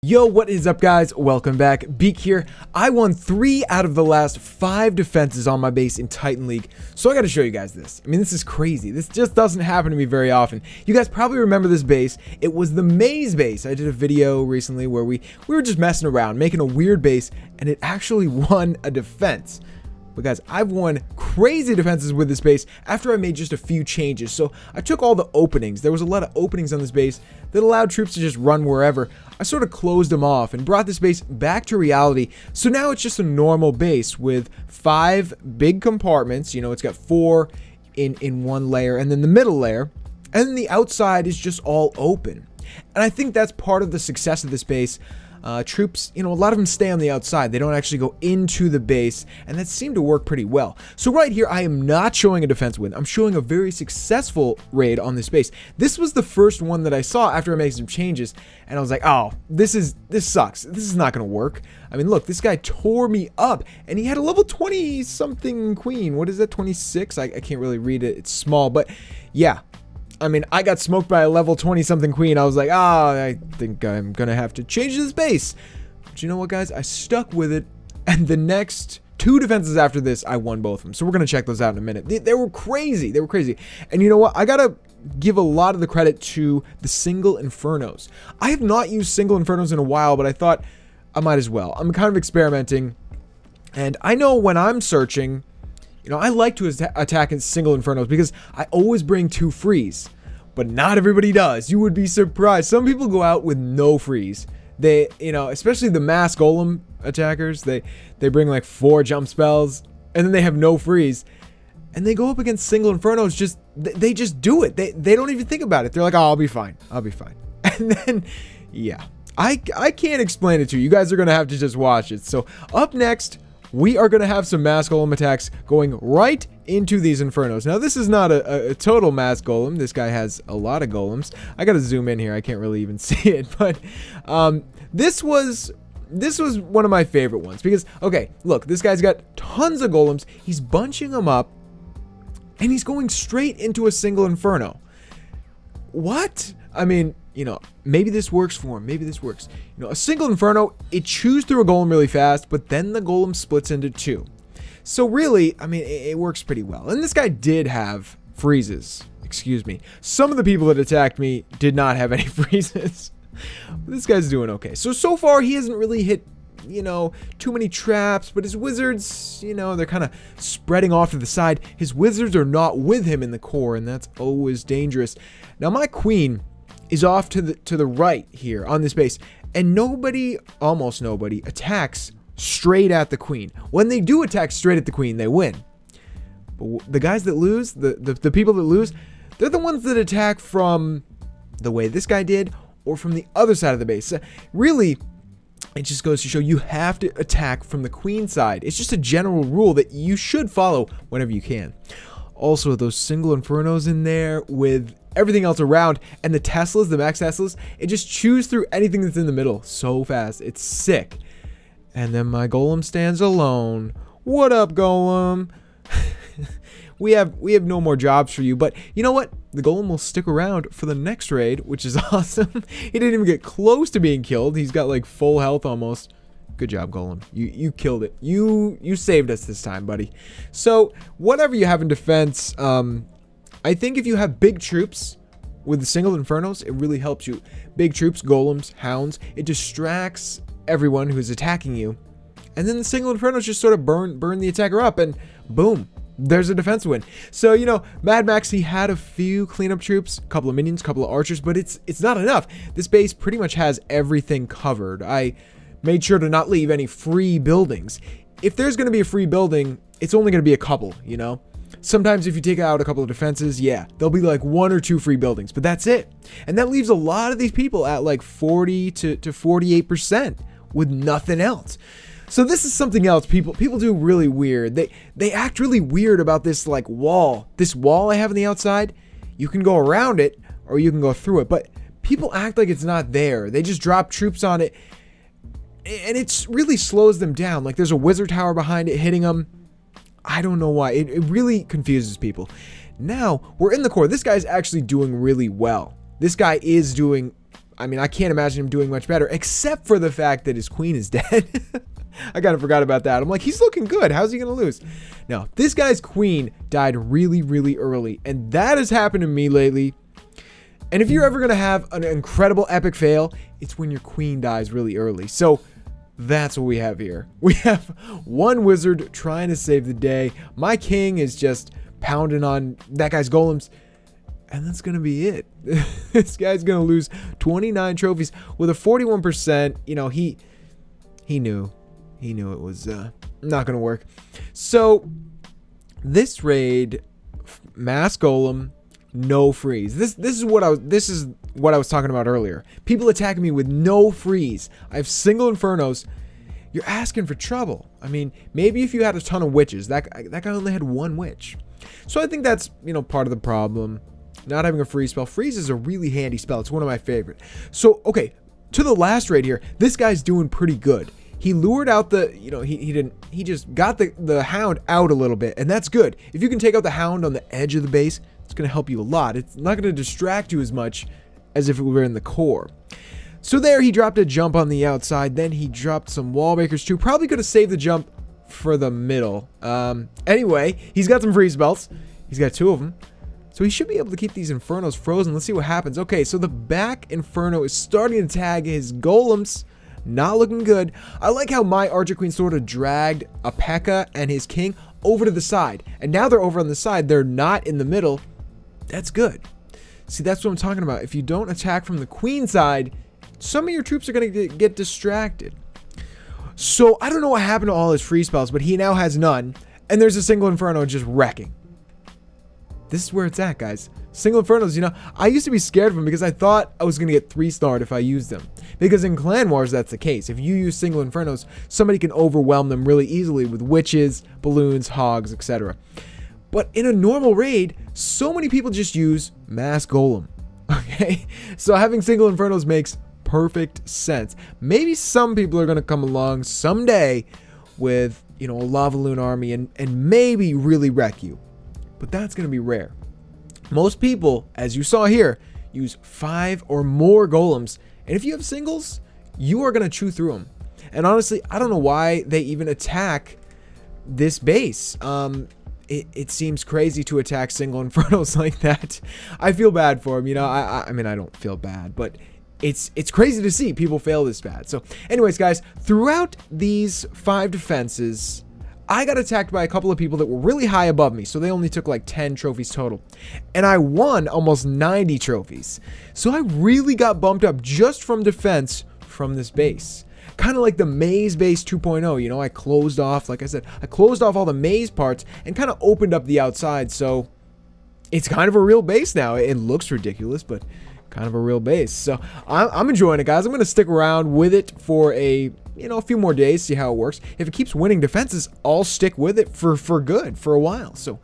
Yo, what is up guys? Welcome back. Beak here. I won 3 out of the last 5 defenses on my base in Titan League, so I gotta show you guys this. I mean, this is crazy. This just doesn't happen to me very often. You guys probably remember this base. It was the maze base. I did a video recently where we were just messing around, making a weird base, and it actually won a defense. But guys, I've won crazy defenses with this base after I made just a few changes. So I took all the openings. There was a lot of openings on this base that allowed troops to just run wherever. I sort of closed them off and brought this base back to reality. So now it's just a normal base with 5 big compartments. You know, it's got 4 in one layer and then the middle layer. And then the outside is just all open. And I think that's part of the success of this base. Troops, you know, a lot of them stay on the outside. They don't actually go into the base, and that seemed to work pretty well. So right here, I am not showing a defense win. I'm showing a very successful raid on this base. This was the first one that I saw after I made some changes, and I was like, oh, this sucks. This is not going to work. I mean, look, this guy tore me up, and he had a level 20-something queen. What is that, 26? I can't really read it. It's small, but yeah. I mean, I got smoked by a level 20-something queen. I was like, I think I'm going to have to change this base. But you know what, guys? I stuck with it. And the next 2 defenses after this, I won both of them. So we're going to check those out in a minute. They were crazy. They were crazy. And you know what? I got to give a lot of the credit to the single infernos. I have not used single infernos in a while, but I thought I might as well. I'm kind of experimenting. And I know when I'm searching, you know, I like to attack in single infernos because I always bring 2 frees, but not everybody does. You would be surprised. Some people go out with no frees. They, you know, especially the mass golem attackers, they bring like 4 jump spells and then they have no frees and they go up against single infernos. They just do it. They don't even think about it. They're like, oh, I'll be fine. I'll be fine. And then, yeah, I can't explain it to you. You guys are going to have to just watch it. So up next, we are going to have some mass golem attacks going right into these infernos. Now, this is not a total mass golem. This guy has a lot of golems. I got to zoom in here. I can't really even see it. But this was one of my favorite ones. Because, okay, look, this guy's got tons of golems. He's bunching them up. And he's going straight into a single inferno. What? I mean, you know, maybe this works for him. Maybe this works. You know, a single inferno, it chews through a golem really fast, but then the golem splits into 2. So really, I mean, it works pretty well. And this guy did have freezes. Excuse me. Some of the people that attacked me did not have any freezes. This guy's doing okay. So far, he hasn't really hit, you know, too many traps, but his wizards, you know, they're kind of spreading off to the side. His wizards are not with him in the core, and that's always dangerous. Now, my queen is off to the right here on this base, and almost nobody attacks straight at the queen. When they do attack straight at the queen, they win. But the guys that lose, the people that lose, they're the ones that attack from the way this guy did or from the other side of the base. Really, it just goes to show you have to attack from the queen side. It's just a general rule that you should follow whenever you can. Also, those single infernos in there with everything else around, and the Teslas, the max Teslas, it just chews through anything that's in the middle so fast. It's sick. And then my golem stands alone. What up, golem? we have no more jobs for you, but you know what? The golem will stick around for the next raid, which is awesome. He didn't even get close to being killed. He's got like full health almost. Good job, golem. You killed it. You saved us this time, buddy. So whatever you have in defense, I think if you have big troops with the single infernos, it really helps you. Big troops, golems, hounds, it distracts everyone who's attacking you. And then the single infernos just sort of burn the attacker up, and boom, there's a defense win. So, you know, Mad Max, he had a few cleanup troops, a couple of minions, a couple of archers, but it's not enough. This base pretty much has everything covered. I made sure to not leave any free buildings. If there's going to be a free building, it's only going to be a couple, you know? Sometimes if you take out a couple of defenses, yeah, there'll be like 1 or 2 free buildings, but that's it. And that leaves a lot of these people at like 40 to 48% with nothing else. So this is something else people do really weird. They act really weird about this like wall. This wall I have on the outside, you can go around it or you can go through it, but people act like it's not there. They just drop troops on it and it really slows them down. Like there's a wizard tower behind it hitting them. I don't know why. It really confuses people. Now, we're in the core. This guy's actually doing really well. this guy is doing, I mean, I can't imagine him doing much better, except for the fact that his queen is dead. I kind of forgot about that. I'm like, he's looking good. How's he going to lose? No, this guy's queen died really, really early. And that has happened to me lately. And if you're ever going to have an incredible epic fail, it's when your queen dies really early. So that's what we have here. We have one wizard trying to save the day. My king is just pounding on that guy's golems. And that's going to be it. This guy's going to lose 29 trophies with a 41%. You know, he knew. He knew it was not going to work. So this raid, mass golem, no freeze. This is what I was talking about earlier. People attacking me with no freeze. I have single infernos. You're asking for trouble. I mean, maybe if you had a ton of witches, that guy only had one witch. So I think that's, you know, part of the problem. Not having a freeze spell. Freeze is a really handy spell. It's one of my favorite. So, okay, to the last raid here, this guy's doing pretty good. He lured out the, you know, he just got the hound out a little bit, and that's good. If you can take out the hound on the edge of the base, it's going to help you a lot. It's not going to distract you as much as if it were in the core. So there, he dropped a jump on the outside. Then he dropped some wall breakers too. Probably could have saved the jump for the middle. Anyway, he's got some freeze spells. He's got 2 of them. So he should be able to keep these infernos frozen. Let's see what happens. Okay, so the back inferno is starting to tag his golems. Not looking good. I like how my archer queen sort of dragged a P.E.K.K.A. and his king over to the side. And now they're over on the side. They're not in the middle. That's good. See, that's what I'm talking about. If you don't attack from the queen side, some of your troops are going to get distracted. So I don't know what happened to all his free spells, but he now has none. And there's a single inferno just wrecking. This is where it's at, guys. Single infernos, you know, I used to be scared of them because I thought I was going to get 3-starred if I used them. Because in Clan Wars, that's the case. If you use single infernos, somebody can overwhelm them really easily with witches, balloons, hogs, etc. But in a normal raid, so many people just use mass golem. Okay? So having single infernos makes perfect sense. Maybe some people are going to come along someday with, you know, a lava loon army and maybe really wreck you. But that's going to be rare. Most people, as you saw here, use 5 or more golems. And if you have singles, you are going to chew through them. And honestly, I don't know why they even attack this base. It seems crazy to attack single infernos like that. I feel bad for them. You know, I mean, I don't feel bad, but it's crazy to see people fail this bad. So anyways, guys, throughout these 5 defenses, I got attacked by a couple of people that were really high above me, so they only took like 10 trophies total. And I won almost 90 trophies. So I really got bumped up just from defense from this base. Kind of like the maze base 2.0, you know, I closed off, like I said, I closed off all the maze parts and kind of opened up the outside. So it's kind of a real base now. It looks ridiculous, but kind of a real base. So I'm enjoying it, guys. I'm going to stick around with it for a few more days, see how it works. If it keeps winning defenses, I'll stick with it for good for a while. So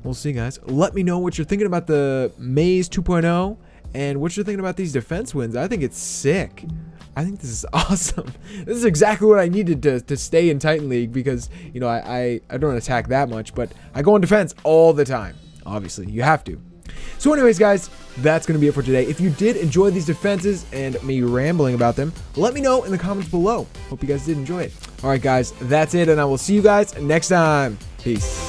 we'll see, guys. Let me know what you're thinking about the Maze 2.0 and what you're thinking about these defense wins. I think it's sick. I think this is awesome. This is exactly what I needed to stay in Titan League because, you know, I don't attack that much, but I go on defense all the time. Obviously, you have to. So anyways, guys, that's going to be it for today. If you did enjoy these defenses and me rambling about them, let me know in the comments below. Hope you guys did enjoy it. All right, guys, that's it, and I will see you guys next time. Peace.